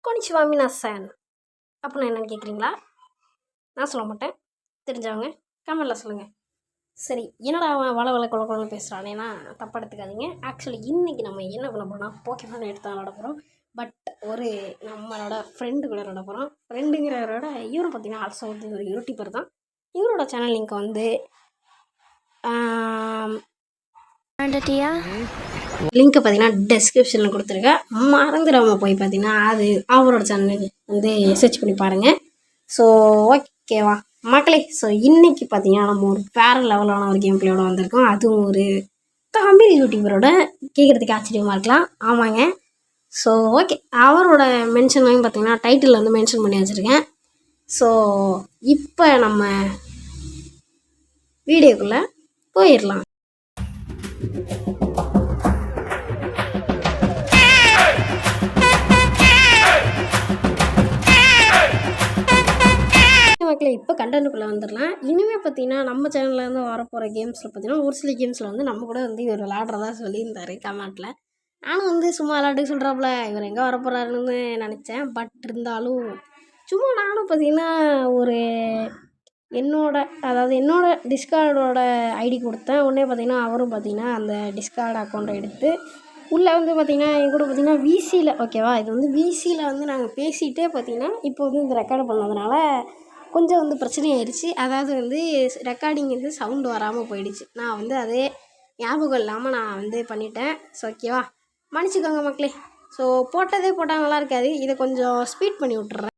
கொனிச்சிவா மினாசன் அப்படின்னா என்னென்னு கேட்குறீங்களா? நான் சொல்ல மாட்டேன், தெரிஞ்சவங்க கமெண்டில் சொல்லுங்கள். சரி, என்னடா அவன் வள குழந்தை பேசுகிறானேன்னா தப்பாக எடுத்துக்காதீங்க. ஆக்சுவலி இன்றைக்கி நம்ம என்ன பண்ண போகிறோம்னா போக்கேமான் எடுத்து தான் விளாட போகிறோம். பட் ஒரு நம்மளோட ஃப்ரெண்டு கூட விளாட போகிறோம். ஃப்ரெண்டுங்கிறவரோட இவரை பார்த்தீங்கன்னா ஆல்சோ வந்து ஒரு யூடியூபர் தான். இவரோட சேனல் லிங்க் வந்து லிங்க்கை பார்த்தீங்கன்னா டெஸ்கிரிப்ஷனில் கொடுத்துருக்கேன். மறந்துடாமல் போய் பார்த்தீங்கன்னா அது அவரோட சேனல் வந்து சர்ச் பண்ணி பாருங்கள். ஸோ ஓகேவா மக்களே? ஸோ இன்றைக்கி பார்த்தீங்கன்னா நம்ம ஒரு வேறு லெவலான ஒரு கேம் பிளேயோட வந்திருக்கோம். அதுவும் ஒரு தமிழ் யூடியூபரோட. கேட்குறதுக்கு ஆச்சரியமாக இருக்கலாம், ஆமாங்க. ஸோ ஓகே, அவரோட மென்ஷன் வாங்கி பார்த்தீங்கன்னா டைட்டில் வந்து மென்ஷன் பண்ணி வச்சுருக்கேன். ஸோ இப்போ நம்ம வீடியோக்குள்ளே போயிடலாம். மக்களே, இப்போ கண்டென்ட்டுக்குள்ளே வந்துடலாம். இனிமேல் பார்த்தீங்கன்னா நம்ம சேனல்லேருந்து வரப்போகிற கேம்ஸில் பார்த்தீங்கன்னா ஒரு சில கேம்ஸில் வந்து நம்ம கூட வந்து இவர் விளாட்றதா சொல்லியிருந்தார் கமெண்ட்டில். நானும் வந்து சும்மா விளாட்டுக்கு சொல்கிறாப்புல இவர் எங்கே வரப்போகிறாருன்னு நினச்சேன். பட் இருந்தாலும் சும்மா நானும் பார்த்தீங்கன்னா ஒரு என்னோட டிஸ்கார்டோட ஐடி கொடுத்தேன். உடனே பார்த்தீங்கன்னா அவரும் பார்த்தீங்கன்னா அந்த டிஸ்கார்டு அக்கௌண்ட்டை எடுத்து உள்ளே வந்து பார்த்திங்கன்னா என் கூட பார்த்திங்கன்னா விசியில், ஓகேவா, இது வந்து விசியில் வந்து நாங்கள் பேசிகிட்டே பார்த்திங்கன்னா இப்போ வந்து இந்த ரெக்கார்டு பண்ணதுனால கொஞ்சம் வந்து பிரச்சனை ஆயிடுச்சு. அதாவது வந்து ரெக்கார்டிங் வந்து சவுண்டு வராமல் போயிடுச்சு. நான் வந்து அதே ஞாபகம் இல்லாமல் நான் வந்து பண்ணிட்டேன். ஸோ ஓகேவா, மன்னிச்சிக்கோங்க மக்களே. ஸோ போட்டால் நல்லா இருக்காது, இதை கொஞ்சம் ஸ்பீட் பண்ணி விட்டுறேன்.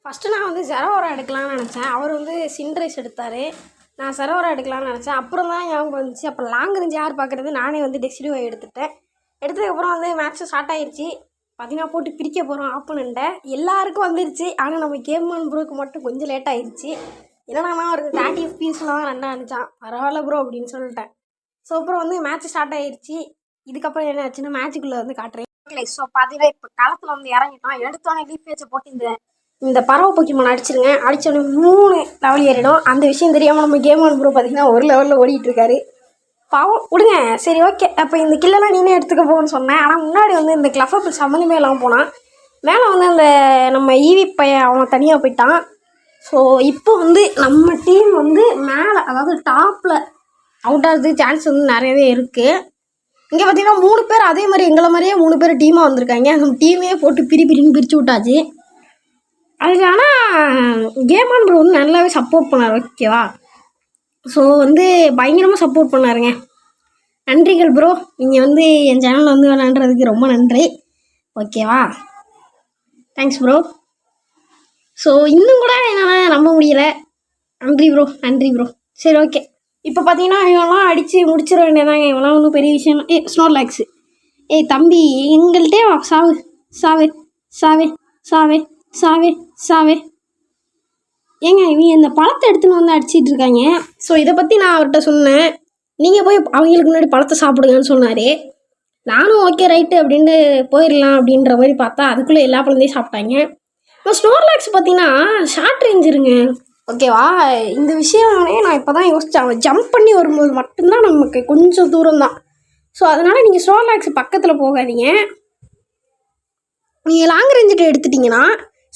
ஃபஸ்ட்டு நான் வந்து சரோவரா எடுக்கலாம்னு நினச்சேன். அவர் வந்து சின்ரைஸ் எடுத்தார். நான் சரோவரா எடுக்கலாம்னு நினச்சேன். அப்புறம் தான் ஞாபகம் வந்துச்சு, அப்போ லாங் ரேஞ்ச் யார் பார்க்குறது, நானே வந்து டெக்ஸ்டிவ் எடுத்துட்டேன். எடுத்ததுக்கப்புறம் வந்து மேட்ச்சு ஸ்டார்ட் ஆகிடுச்சு. பார்த்தீங்கன்னா போட்டு பிரிக்க போகிறோம் ஆப்போனண்ட்டை. எல்லாருக்கும் வந்துருச்சு, ஆனால் நம்ம கேமான் ப்ரோக்கு மட்டும் கொஞ்சம் லேட் ஆகிடுச்சு. என்னன்னா ஒரு 30 FPS தான் ரன் ஆனிச்சான். பரவாயில்ல ப்ரோ அப்படின்னு சொல்லிட்டேன். ஸோ அப்புறம் வந்து மேட்ச் ஸ்டார்ட் ஆகிடுச்சு. இதுக்கப்புறம் என்ன ஆச்சுன்னா மேட்சுக்குள்ளே வந்து காட்டுறேன். ஸோ பார்த்தீங்கன்னா இப்போ களத்தில் வந்து இறங்கிட்டோம். எடுத்தோடனே லீஃப் பேச்சை போட்டு இந்த பறவை போக்கிமான் அடிச்சிருங்க. அடித்தோடனே 3 லெவல் ஏறிடும். அந்த விஷயம் தெரியாமல் நம்ம கேமான் ப்ரோ பார்த்தீங்கன்னா ஒரு லெவலில் ஓடிட்டுருக்காரு. பாவம், விடுங்க. சரி ஓகே, அப்போ இந்த கில்லெல்லாம் நீனே எடுத்துக்க போகணும்னு சொன்னேன். ஆனால் முன்னாடி வந்து இந்த கிளஃபப்பிள் சம்மந்தமே இல்லாமல் போனான். மேலே வந்து அந்த நம்ம ஈவி பையன் அவன் தனியாக போயிட்டான். ஸோ இப்போ வந்து நம்ம டீம் வந்து மேலே, அதாவது டாப்பில் அவுட் ஆகிறது சான்ஸ் வந்து நிறையவே இருக்குது. இங்கே பார்த்தீங்கன்னா 3 பேர் அதே மாதிரி எங்களை மாதிரியே 3 பேர் டீமாக வந்திருக்காங்க. அந்த டீமே போட்டு பிரின்னு பிரித்து விட்டாச்சு. அதுக்கு ஆனால் கேமான் ப்ரோ வந்து நல்லாவே சப்போர்ட் பண்ணார், ஓகேவா. ஸோ வந்து பயங்கரமாக சப்போர்ட் பண்ணாருங்க. நன்றிகள் ப்ரோ, நீங்கள் வந்து என் சேனலில் வந்து விளாண்டுறதுக்கு ரொம்ப நன்றி, ஓகேவா. Thanks bro. ஸோ இன்னும் கூட என்னால் நம்ப முடியலை. நன்றி ப்ரோ. சரி ஓகே, இப்போ பார்த்தீங்கன்னா இவெல்லாம் அடித்து முடிச்சிட வேண்டியதாங்க. இவெல்லாம் ஒன்றும் பெரிய விஷயம். ஸ்னோர்லாக்ஸு, தம்பி எங்கள்கிட்டே சாவு சாவே சாவே சாவே சாவே சாவே. ஏங்க இவங்க இந்த பழத்தை எடுத்துன்னு வந்து அடிச்சிட்டு இருக்காங்க. ஸோ இதை பற்றி நான் அவர்கிட்ட சொன்னேன். நீங்கள் போய் அவங்களுக்கு முன்னாடி பழத்தை சாப்பிடுங்கன்னு சொன்னார். நானும் ஓகே ரைட்டு அப்படின்ட்டு போயிடலாம் அப்படின்ற மாதிரி பார்த்தா அதுக்குள்ளே எல்லா பழந்தையும் சாப்பிட்டாங்க. இப்போ ஸ்னோர்லாக்ஸ் பார்த்தீங்கன்னா ஷார்ட் ரேஞ்ச் இருங்க, ஓகேவா. இந்த விஷயமே நான் இப்போ தான் யோசித்தேன். அவன் ஜம்ப் பண்ணி வரும்போது மட்டும்தான் நமக்கு கொஞ்சம் தூரம் தான். ஸோ அதனால் நீங்கள் ஸ்னோர்லாக்ஸ் பக்கத்தில் போகாதீங்க. நீங்கள் லாங் ரேஞ்சிட்டு எடுத்துட்டிங்கன்னா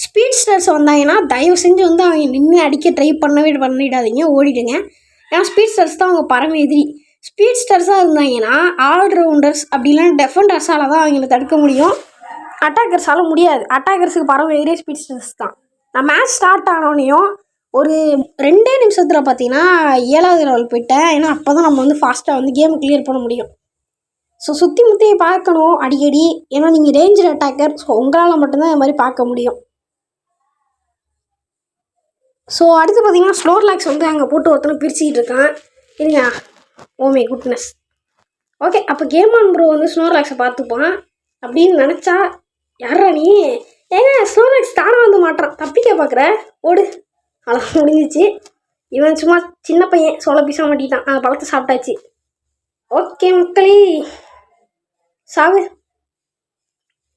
ஸ்பீட் ஸ்டார்ஸ் வந்தாங்கன்னா தயவு செஞ்சு வந்து அவங்க நின்று அடிக்க ட்ரை பண்ணிடாதீங்க, ஓடிடுங்க. ஏன்னா ஸ்பீட் ஸ்டார்ஸ் தான் அவங்க பரம எதிரி. ஸ்பீட் ஸ்டார்ஸாக இருந்தாங்கன்னா ஆல்ரவுண்டர்ஸ் அப்படி இல்லைன்னா டெஃபண்டர்ஸால் தான் அவங்கள தடுக்க முடியும், அட்டாக்கர்ஸால் முடியாது. அட்டாக்கர்ஸுக்கு பரம எதிரியே ஸ்பீட் ஸ்டார்ஸ் தான். நான் மேட்ச் ஸ்டார்ட் ஆனோடனையும் ஒரு 2 நிமிஷத்தில் பார்த்தீங்கன்னா 7வது லெவல் போயிட்டேன். ஏன்னா அப்போ தான் நம்ம வந்து ஃபாஸ்ட்டாக வந்து கேமை கிளியர் பண்ண முடியும். ஸோ சுற்றி முற்றி பார்க்கணும் அடிக்கடி, ஏன்னா நீங்கள் ரேஞ்சர் அட்டாக்கர். ஸோ உங்களால் மட்டும்தான் இது மாதிரி பார்க்க முடியும். ஸோ அடுத்து பார்த்தீங்கன்னா ஸ்னோர்லாக்ஸ் வந்து அங்கே போட்டு ஒருத்தனை பிரிச்சுக்கிட்டு இருக்கான். இல்லைங்க, ஓமே குட்னஸ். ஓகே, அப்போ கேமான் ப்ரோ வந்து ஸ்னோர்லாக்ஸை பார்த்துப்பான் அப்படின்னு நினச்சா, யாரா நீ? ஏங்க ஸ்னோர்லாக்ஸ் தானே வந்து மாட்டுறான், தப்பிக்க பார்க்குற, ஓடு. அவ்வளோ முடிஞ்சிச்சு. இவன் சும்மா சின்ன பையன் சோள பீஸாக மாட்டிட்டான். அந்த பழத்தை சாப்பிட்டாச்சு. ஓகே மக்களே, சாவு.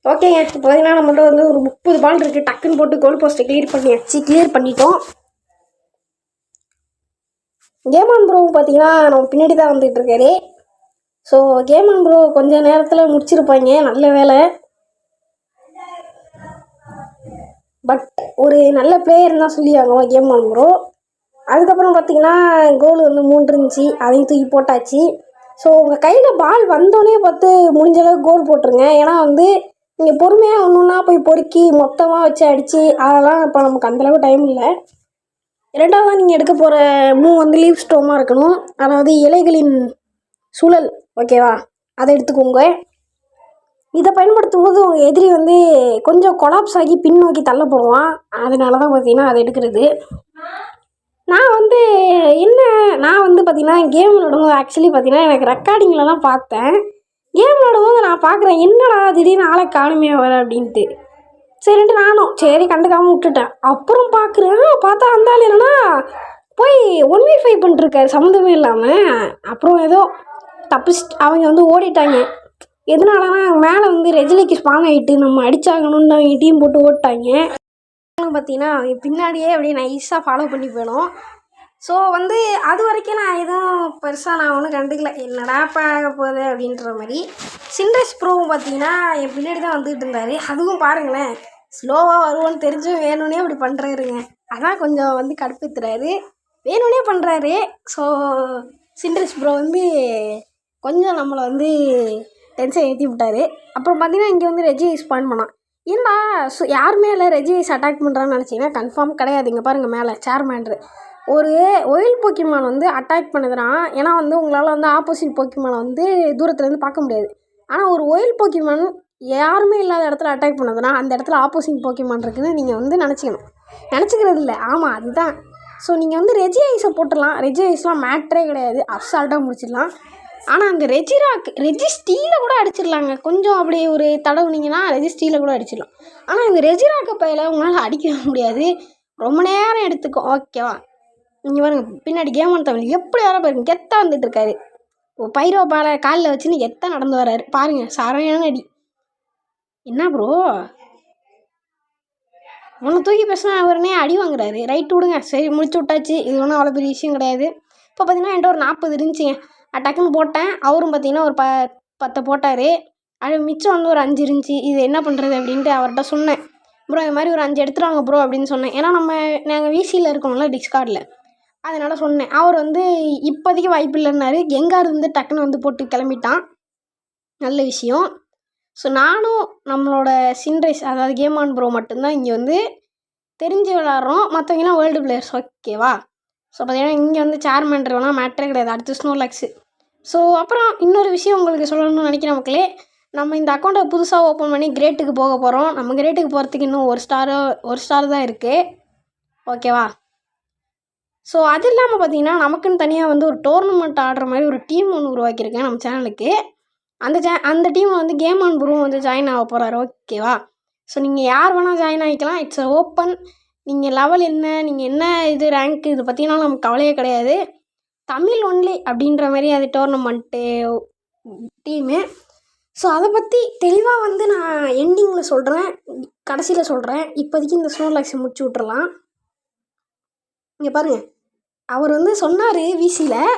ஓகேங்க, இப்போ பார்த்தீங்கன்னா நம்மள்ட்ட வந்து ஒரு 30 பால் இருக்குது. டக்குன்னு போட்டு கோல் போஸ்ட்டை கிளியர் பண்ணிட்டோம். கேமான் ப்ரோ பார்த்தீங்கன்னா நம்ம பின்னாடி தான் வந்துகிட்டு இருக்காரு. ஸோ கேமான் ப்ரோ கொஞ்சம் நேரத்தில் முடிச்சிருப்பாங்க, நல்ல வேலை. பட் ஒரு நல்ல பிளேயர் தான் சொல்லி ஆகணும் கேம் ஆன் ப்ரோ. அதுக்கப்புறம் பார்த்தீங்கன்னா கோல் வந்து 3 இருந்துச்சு, அதையும் தூக்கி போட்டாச்சு. ஸோ உங்கள் கையில் பால் வந்தோடனே பார்த்து முடிஞ்ச அளவுக்கு கோல் போட்டுருங்க. ஏன்னா வந்து நீங்கள் பொறுமையாக ஒன்று ஒன்றா போய் பொறுக்கி மொத்தமாக வச்சு அடித்து அதெல்லாம் இப்போ நமக்கு அந்தளவுக்கு டைம் இல்லை. இரண்டாவதாக நீங்கள் எடுக்க போகிற மூவ் வந்து லீவ் ஸ்டோமாக இருக்கணும், அதாவது இலைகளின் சுழல். ஓகேவா, அதை எடுத்துக்கோங்க. இதை பயன்படுத்தும் போது உங்கள் எதிரி வந்து கொஞ்சம் கொலாப்ஸ் ஆகி பின்னோக்கி தள்ளப்படுவான். அதனால தான் பார்த்தீங்கன்னா அதை எடுக்கிறது. நான் வந்து பார்த்தீங்கன்னா கேம் விளாடும்போது ஆக்சுவலி பார்த்தீங்கன்னா எனக்கு ரெக்கார்டிங்லலாம் பார்த்தேன். கேம் விளாடும்போது நான் பார்க்குறேன், என்னடா திடீர்னு ஆளை காணுமே வர அப்படின்ட்டு. சரின்ட்டு நானும் சரி கண்டுக்காமல் விட்டுட்டேன். அப்புறம் பார்த்தா அந்த ஆள் என்னன்னா போய் 1v5 பண்ணிட்டுருக்காரு சம்மந்தமே இல்லாமல். அப்புறம் ஏதோ தப்பிச்சு அவங்க வந்து ஓடிட்டாங்க. எதனாலனா மேலே வந்து ரெஜிலிக்கு ஸ்பான் ஆகிட்டு நம்ம அடிச்சாகணுன்னு அவங்க டீம் போட்டு ஓட்டாங்க. பார்த்தீங்கன்னா அவங்க பின்னாடியே அப்படியே நைஸாக ஃபாலோ பண்ணி போயிடும். ஸோ வந்து அது வரைக்கும் நான் எதுவும் பெருசாக நான் ஒன்றும் கண்டுக்கல, என்னடா ஆக போகுது அப்படின்ற மாதிரி. சின்ரஸ் ப்ரோவும் பார்த்தீங்கன்னா என் பின்னாடி தான் வந்துகிட்டு இருந்தார். அதுவும் பாருங்களேன், ஸ்லோவாக வருவோன்னு தெரிஞ்சும் வேணும்னே அப்படி பண்ணுறாருங்க. அதான் கொஞ்சம் வந்து கடுப்பேற்றுறாரு, வேணும்னே பண்ணுறாரு. ஸோ சின்ரஸ் ப்ரோ வந்து கொஞ்சம் நம்மளை வந்து டென்ஷன் ஏற்றி விட்டார். அப்புறம் பார்த்தீங்கன்னா இங்கே வந்து ரெஜி ஸ்பான் பண்ணான். ஏன்னா யாருமே இல்லை ரெஜிஸ் அட்டாக் பண்ணுறான்னு நினச்சிங்கன்னா கன்ஃபார்ம் கிடையாது. இங்கே பாருங்கள் மேலே சேர்மேண்ட்ரு ஒரு ஒயில் போக்கிமான் வந்து அட்டாக் பண்ணுதுன்னா, ஏன்னா வந்து உங்களால் வந்து ஆப்போசிட் போக்கிமானை வந்து தூரத்துலேருந்து பார்க்க முடியாது. ஆனால் ஒரு ஒயில் போக்கிமான் யாருமே இல்லாத இடத்துல அட்டாக் பண்ணுதுன்னா அந்த இடத்துல ஆப்போசிட் போக்கிமான் இருக்குதுன்னு நீங்கள் வந்து நினச்சிக்கிறது இல்லை. ஆமாம், அதுதான். ஸோ நீங்கள் வந்து ரெஜி ஐஸை போட்டுடலாம். ரெஜி ஐஸ்லாம் மேட்ரே கிடையாது, அசால்ட்டாக முடிச்சிடலாம். ஆனால் அங்கே ரெஜி ஸ்டீலை கூட அடிச்சிடலாங்க. கொஞ்சம் அப்படியே ஒரு தடவுனீங்கன்னா ரெஜி ஸ்டீலை கூட அடிச்சிடலாம். ஆனால் இந்த ரெஜிராக்கு பையில் உங்களால் அடிக்க முடியாது, ரொம்ப நேரம் எடுத்துக்கும். ஓகேவா, நீங்கள் பாருங்க பின்னாடி கேம் ஆன் தமிழ் எப்படி வர பாருங்க, கெத்தாக வந்துட்டு இருக்காரு. பைரோ பாலை காலில் வச்சுன்னு எத்தான் நடந்து வர்றாரு பாருங்க, சரையான அடி. என்ன ப்ரோ உன்னை தூக்கி பேசினா அவருனே அடி வாங்குறாரு. ரைட்டு விடுங்க, சரி முடிச்சு விட்டாச்சு, இது ஒன்றும் அவ்வளோ பெரிய விஷயம் கிடையாது. இப்போ பார்த்தீங்கன்னா என்கிட்ட ஒரு 40 இருந்துச்சுங்க, டக்குன்னு போட்டேன். அவரும் பார்த்தீங்கன்னா ஒரு 10 போட்டார். அது மிச்சம் வந்து ஒரு 5 இருந்துச்சு. இது என்ன பண்ணுறது அப்படின்ட்டு அவர்கிட்ட சொன்னேன். ப்ரோ இந்த மாதிரி ஒரு 5 எடுத்துருவாங்க ப்ரோ அப்படின்னு சொன்னேன். ஏன்னா நாங்கள் விசியில் இருக்கோம்ல டிஸ்கார்டில், அதனால் சொன்னேன். அவர் வந்து இப்போதைக்கு வாய்ப்பு இல்லைன்னாரு. கெங்கார் வந்து டக்குன்னு வந்து போட்டு கிளம்பிட்டான், நல்ல விஷயம். ஸோ நானும் நம்மளோட சின்ரைஸ் அதாவது கேம் ஆன் ப்ரோ மட்டும்தான் இங்கே வந்து தெரிஞ்சு விளாட்றோம், மற்றவங்கலாம் வேர்ல்டு பிளேயர்ஸ். ஓகேவா, ஸோ பார்த்தீங்கன்னா இங்கே வந்து சேர்மேண்ட்ருலாம் மேட்ரே கிடையாது, அடுத்து ஸ்னோலாக்ஸு. ஸோ அப்புறம் இன்னொரு விஷயம் உங்களுக்கு சொல்லணும்னு நினைக்கிறேன் மக்களே, நம்ம இந்த அக்கௌண்ட்டை புதுசாக ஓப்பன் பண்ணி கிரேட்டுக்கு போக போகிறோம். நம்ம கிரேட்டுக்கு போகிறதுக்கு இன்னும் ஒரு ஸ்டார் தான் இருக்குது. ஓகேவா, ஸோ அது இல்லாமல் பார்த்தீங்கன்னா நமக்குன்னு தனியாக வந்து ஒரு டோர்னமெண்ட் ஆடுற மாதிரி ஒரு டீம் ஒன்று உருவாக்கியிருக்கேன் நம்ம சேனலுக்கு. அந்த டீமில் வந்து கேம் ஆன் ப்ரோ வந்து ஜாயின் ஆக போகிறாரு. ஓகேவா, ஸோ நீங்கள் யார் வேணால் ஜாயின் ஆகிக்கலாம், இட்ஸ் ஓப்பன். நீங்கள் லெவல் என்ன, நீங்கள் என்ன இது ரேங்க் இது பார்த்தீங்கன்னா நமக்கு கவலையே கிடையாது. தமிழ் ஒன்லி அப்படின்ற மாதிரி அது டோர்னமெண்ட்டு டீமு. ஸோ அதை பற்றி தெளிவாக வந்து நான் எண்டிங்கில் சொல்கிறேன், கடைசியில் சொல்கிறேன். இப்போதைக்கு இந்த ஸ்னோலாக்ஸை முடிச்சு விட்றலாம். இங்கே பாருங்கள், அவர் வந்து சொன்னார் விசியில்,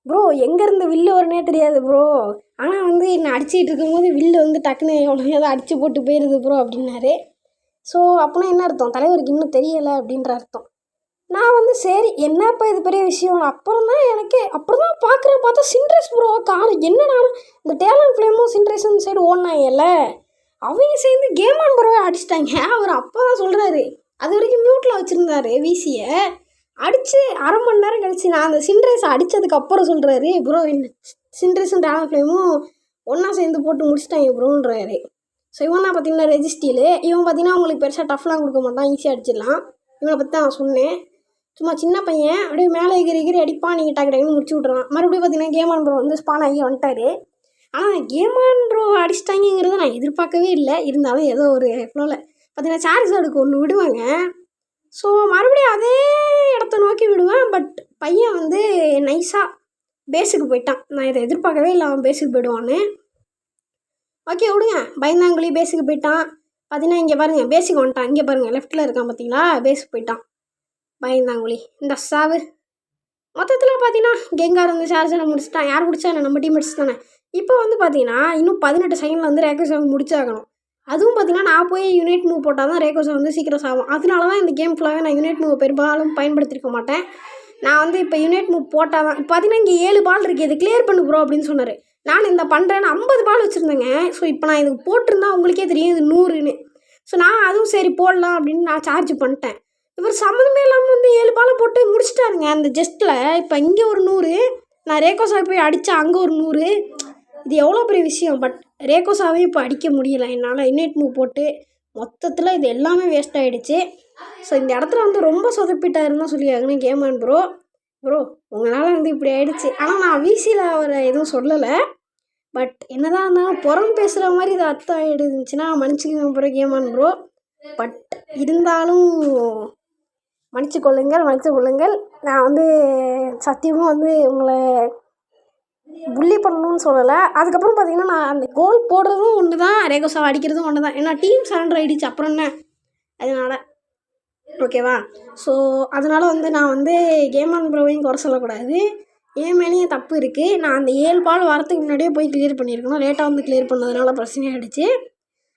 ப்ரோ எங்கேருந்து வில்லு வரனே தெரியாது ப்ரோ, ஆனால் வந்து என்னை அடிச்சுக்கிட்டு இருக்கும்போது வில்லு வந்து டக்குன்னு எவ்வளோ அடித்து போட்டு போயிடுது ப்ரோ அப்படின்னாரு. ஸோ அப்படின்னா என்ன அர்த்தம், தலைவருக்கு இன்னும் தெரியலை அப்படின்ற அர்த்தம். நான் வந்து சரி என்னப்பா இது பெரிய விஷயம். அப்புறம் தான் பார்த்தா சின்ரஸ் ப்ரோ காணும். என்னடா இந்த டேலண்ட் ஃப்ளேமும் சின்ரஸும் சைடு ஓடினாங்கல்ல, அவங்க சேர்ந்து கேம் ஆன் ப்ரோவை அடிச்சிட்டாங்க. அவர் அப்போ தான் சொல்கிறாரு, அது வரைக்கும் மியூட்டில் வச்சுருந்தாரு விசியை. அடித்து அரை மணி நேரம் கழிச்சு நான் அந்த சின்ரஸை அடித்ததுக்கப்புறம் சொல்கிறாரு, ப்ரோ என்ன சின்ரஸும் டேலண்ட் ஃப்ளேமும் ஒன்றா சேர்ந்து போட்டு முடிச்சிட்டாங்க ப்ரோன்றாரு. ஸோ இவன் தான் பார்த்தீங்கன்னா ரெஜிஸ்டீலு. இவன் பார்த்தீங்கன்னா அவங்களுக்கு பெருசாக டஃப்லாம் கொடுக்க மாட்டான், ஈஸியாக அடிச்சிடலாம். இவனை பற்றி தான் நான் சொன்னேன். சும்மா சின்ன பையன் அப்படியே மேலே எகிரி அடிப்பான், நீங்கள் டக்கு முடிச்சு விட்றான். மறுபடியும் பார்த்தீங்கன்னா கேம் ஆன் ப்ரோ வந்து ஸ்பான் ஆகி வந்துட்டார். ஆனால் கேம் ஆன் ப்ரோ அடிச்சிட்டாங்கிறத நான் எதிர்பார்க்கவே இல்லை. இருந்தாலும் ஏதோ ஒரு ஃப்ளோவில் பார்த்தீங்கன்னா சார்ஜருக்கு ஒன்று விடுவாங்க. ஸோ மறுபடியும் அதே இடத்த நோக்கி விடுவேன். பட் பையன் வந்து நைஸாக பேஸுக்கு போயிட்டான். நான் இதை எதிர்பார்க்கவே இல்லை அவன் பேஸுக்கு போயிடுவான்னு. ஓகே விடுங்க, பயந்தாங்குழி பேஸுக்கு போயிட்டான். பார்த்தீங்கன்னா இங்கே பாருங்கள் பேஸுக்கு வந்துட்டான். இங்கே பாருங்கள் லெஃப்ட்டில் இருக்கான் பார்த்தீங்களா, பேஸுக்கு போயிட்டான் பயந்தாங்குழி. இந்த சாவு மொத்தத்தில் பார்த்தீங்கன்னா கெங்கார் வந்து சார்ஜரை முடிச்சிட்டான். யார் முடிச்சா நம்ம டீம் அடிச்சு தானே. இப்போ வந்து பார்த்தீங்கன்னா இன்னும் 18 செகண்டில் வந்து ரேக்கர்ஸ் முடிச்சாகணும். அதுவும் பார்த்திங்கன்னா நான் போய் யூனிட் மூவ் போட்டால் தான் ரேகோஸா வந்து சீக்கிரம் சாகும். அதனால தான் இந்த கேம் ஃபுல்லாகவே நான் யூனிட் மூவ் பெரும்பாலும் பயன்படுத்திருக்க மாட்டேன். நான் வந்து இப்போ யூனிட் மூவ் போட்டால் தான் இப்போ பார்த்திங்கன்னா இங்கே 7 பால் இருக்குது, இது கிளியர் பண்ணு ப்ரோ அப்படின்னு சொன்னார். நான் இந்த பண்ணுறேன்னு 50 பால் வச்சுருந்தேங்க. ஸோ இப்போ நான் இதுக்கு போட்டிருந்தா உங்களுக்கே தெரியும் இது 100ன்னு. ஸோ நான் அதுவும் சரி போடலாம் அப்படின்னு நான் சார்ஜ் பண்ணிட்டேன். இவர் சம்மந்தமே இல்லாமல் வந்து 7 பாலை போட்டு முடிச்சிட்டாருங்க அந்த ஜஸ்ட்டில். இப்போ இங்கே ஒரு 100, நான் ரேகோஸாவுக்கு போய் அடித்தா அங்கே ஒரு 100. இது எவ்வளோ பெரிய விஷயம். பட் ரேகோஸாவே இப்போ அடிக்க முடியல என்னால். யூனிட் மூவ் போட்டு மொத்தத்தில் இது எல்லாமே வேஸ்ட் ஆகிடுச்சு. ஸோ இந்த இடத்துல வந்து ரொம்ப சொதப்பிட்டாருன்னு தான் சொல்லி ஆகணும் கேமான் ப்ரோ உங்களால் வந்து இப்படி ஆகிடுச்சு. ஆனால் நான் விசியில் அவரை எதுவும் சொல்லலை. பட் என்னதான் இருந்தாலும் புறம் பேசுகிற மாதிரி இது அர்த்தம் ஆகிடுச்சுன்னா மன்னிச்சுக்கோங்க ப்ரோ கேமான் ப்ரோ. பட் இருந்தாலும் மன்னிச்சு கொள்ளுங்கள். நான் வந்து சத்தியமாக வந்து உங்களை புள்ளி பண்ணணும்னு சொல்லலை. அதுக்கப்புறம் பார்த்திங்கன்னா நான் அந்த கோல் போடுறதும் ஒன்று தான், ரேகோஸாவை அடிக்கிறதும் ஒன்று தான். ஏன்னா டீம் சரண்டர் ஆகிடுச்சு அப்புறம் என்ன, அதனால் ஓகேவா. ஸோ அதனால் வந்து நான் வந்து கேமான் ப்ரோவையும் குறை சொல்லக்கூடாது. என் மேலேயும் தப்பு இருக்குது. நான் அந்த 7 பால் வரத்துக்கு முன்னாடியே போய் கிளியர் பண்ணியிருக்கணும். லேட்டாக வந்து கிளியர் பண்ணதுனால பிரச்சனையாகிடுச்சு.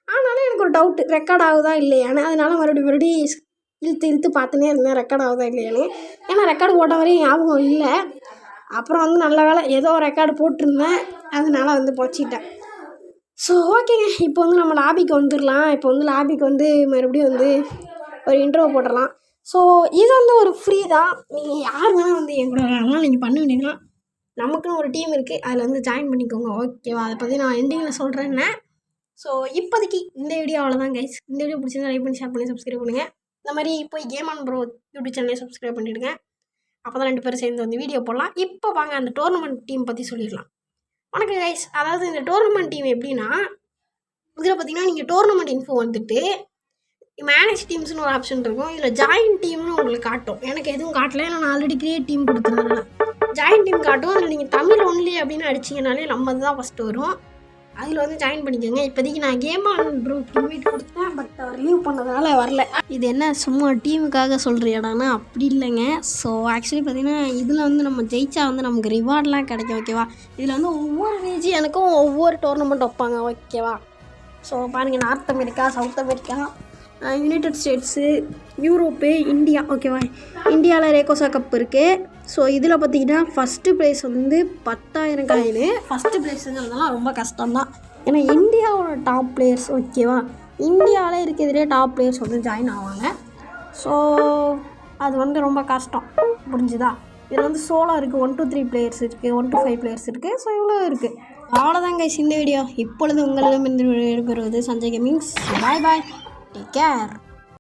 ஆனாலும் எனக்கு ஒரு டவுட்டு, ரெக்கார்ட் ஆகுதா இல்லையான்னு. அதனால மறுபடியும் இழுத்து பார்த்துனே இருந்தேன் ரெக்கார்ட் ஆகுதா இல்லையான்னு. ஏன்னா ரெக்கார்டு போட்ட வரையும் ஞாபகம் இல்லை. அப்புறம் வந்து நல்ல வேலை ஏதோ ரெக்கார்டு போட்டிருந்தேன், அதனால வந்து பொழைச்சிக்கிட்டேன். ஸோ ஓகேங்க, இப்போ வந்து நம்ம லாபிக்கு வந்துடலாம். இப்போ வந்து லாபிக்கு வந்து மறுபடியும் வந்து ஒரு இன்ட்ரோ போட்டுடலாம். ஸோ இது வந்து ஒரு ஃப்ரீ தான். நீங்கள் யார் வேணால் வந்து என் கூட விளையாடலாம். நீங்கள் பண்ண வேண்டியதுன்னா நமக்குன்னு ஒரு டீம் இருக்குது, அதில் வந்து ஜாயின் பண்ணிக்கோங்க ஓகேவா. அதை பற்றி நான் எண்டிங்கில் சொல்கிறேன்னே. ஸோ இப்போதைக்கு இந்த வீடியோ அவ்வளோதான் கைஸ். இந்த வீடியோ பிடிச்சிருந்தா லைக் பண்ணி ஷேர் பண்ணி சப்ஸ்கிரைப் பண்ணுங்கள். இந்த மாதிரி போய் கேமான் ப்ரோ யூடியூப் சேனலை சப்ஸ்கிரைப் பண்ணிவிடுங்க. அப்போ தான் 2 பேரும் சேர்ந்து வந்து வீடியோ போடலாம். இப்போ வாங்க அந்த டோர்னமெண்ட் டீம் பற்றி சொல்லிடலாம். வணக்கம் கைஸ். அதாவது இந்த டோர்னமெண்ட் டீம் எப்படின்னா, இதில் பார்த்தீங்கன்னா நீங்கள் டோர்னமெண்ட் இன்ஃபோ வந்துட்டு மேனேஜ் டீம்ஸ்னு ஒரு ஆப்ஷன் இருக்கும். இதில் ஜாயின் டீம்னு உங்களுக்கு காட்டும். எனக்கு எதுவும் காட்டல, ஏன்னா நான் ஆல்ரெடி கிரியேட் டீம் கொடுத்துருந்தேன். ஜாயின் டீம் காட்டும். அதில் நீங்கள் தமிழ் ஒன்லி அப்படின்னு அடிச்சிங்கனாலே நம்ம தான் ஃபஸ்ட்டு வரும். அதில் வந்து ஜாயின் பண்ணிக்கோங்க. இப்போதைக்கு நான் கேமான் ப்ரோ இன்வைட் கொடுத்தேன், பட் அவர் லீவ் பண்ணதுனால வரல. இது என்ன சும்மா டீமுக்காக சொல்கிறியடானா அப்படி இல்லைங்க. ஸோ ஆக்சுவலி பார்த்தீங்கன்னா இதில் வந்து நம்ம ஜெயிச்சா வந்து நமக்கு ரிவார்ட்லாம் கிடைக்கும் ஓகேவா. இதில் வந்து ஒவ்வொரு ரீஜியனுக்கும் ஒவ்வொரு டோர்னமெண்ட் வைப்பாங்க ஓகேவா. ஸோ பாருங்கள், north America, south America, United States, Europe, India ஓகேவா. இந்தியாவில் ரேகோஸா கப் இருக்குது. ஸோ இதில் பார்த்திங்கன்னா ஃபஸ்ட்டு ப்ரைஸ் வந்து 10,000 காயின். ஃபஸ்ட்டு ப்ரைஸுங்கிறதுலாம் ரொம்ப கஷ்டம்தான், ஏன்னா இந்தியாவோட டாப் பிளேயர்ஸ் ஓகேவா. இந்தியாவில் இருக்கிறதுலே டாப் பிளேயர்ஸ் வந்து ஜாயின் ஆவாங்க. ஸோ அது வந்து ரொம்ப கஷ்டம், புரிஞ்சுதா. இதில் வந்து சோலோ இருக்குது, 1 to 3 பிளேயர்ஸ் இருக்குது, 1 to 5 பிளேயர்ஸ் இருக்குது. ஸோ இவ்வளோ இருக்குது. அவ்வளோதாங்க இந்த வீடியோ. இப்பொழுது உங்களிடம் இருந்து விடைபெறுவது சஞ்சய் கேமிங்ஸ். பாய், டேக் கேர்.